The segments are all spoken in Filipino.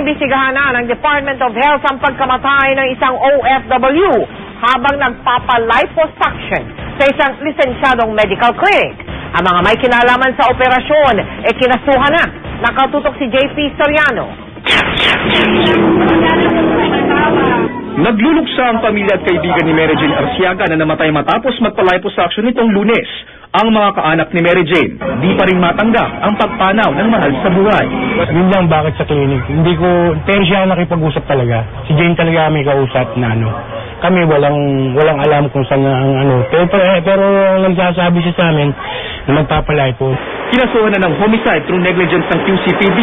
Iniimbestigahan na ng Department of Health ang pagkamatay ng isang OFW habang nagpapa-liposuction sa isang lisensyadong medical clinic. Ang mga may kinalaman sa operasyon kinasuhan na. Nakatutok si JP Soriano. Nagluluksa ang pamilya at kaibigan ni Mary Jane Arciaga na namatay matapos magpa-liposuction nitong Lunes. Ang mga kaanak ni Mary Jane, di pa rin matanggap ang pagpanaw ng mahal sa buhay. Yun lang bakit sa clinic. Pero siya nakipag-usap talaga. Si Jane talaga may kausap na kami walang alam kung saan ang Pero nagsasabi siya sa amin na magpapalipo. Kinasuhan na ng homicide through negligence ng QCPD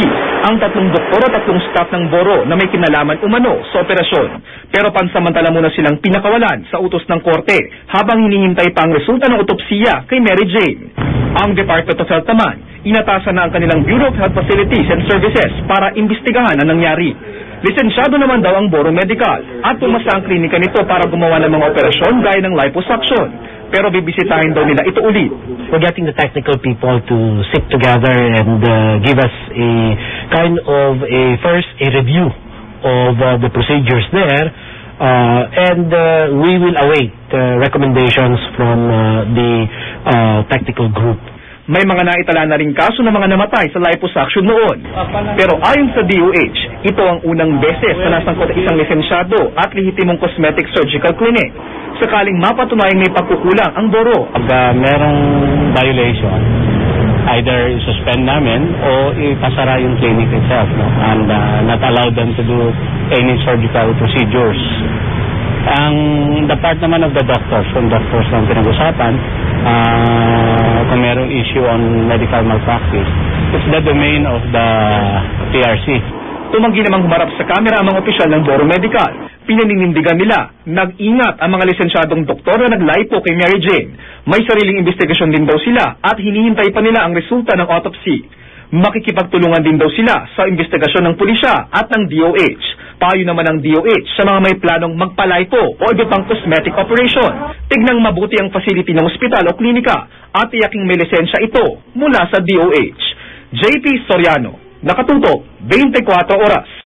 ang 3 doktor at 3 staff ng Boro na may kinalaman umano sa operasyon. Pero pansamantala muna silang pinakawalan sa utos ng korte habang hinihintay pa ang resulta ng otopsiya kay Mary Jane. Ang Department of Health naman, inatasan na ang kanilang Bureau of Health Facilities and Services para imbestigahan ang nangyari. Lisensyado naman daw ang Boro Medical at pumasa ang klinika nito para gumawa ng mga operasyon gaya ng liposuction. Pero bibisitahin daw nila ito ulit. We're getting the technical people to sit together and give us a kind of a review of the procedures there. And we will await recommendations from the technical group. May mga naitala na rin kaso ng mga namatay sa liposuction noon. Pero ayon sa DOH, ito ang unang beses na nasangkot sa isang lisensyado at lehitimong cosmetic surgical clinic. Sakaling mapatunayang may pagkukulang ang Boro. Pag merong violation, either suspend namin o ipasara yung clinic itself and not allow them to do any surgical procedures. The part naman of the doctors, kung doctors lang pinag-usapan, kung merong issue on medical malpractice, it's the domain of the PRC. Tumanggi namang humarap sa kamera ang mga opisyal ng Boro Medical. Pinaninindigan nila, nag-ingat ang mga lisensyadong doktor na naglipo kay Mary Jane. May sariling investigasyon din daw sila at hinihintay pa nila ang resulta ng autopsy. Makikipagtulungan din daw sila sa investigasyon ng pulisya at ng DOH. Payo naman ng DOH sa mga may planong magpalipo o iba pang cosmetic operation. Tignang mabuti ang facility ng ospital o klinika at tiyaking may lisensya ito mula sa DOH. JP Soriano, nakatutok 24 oras.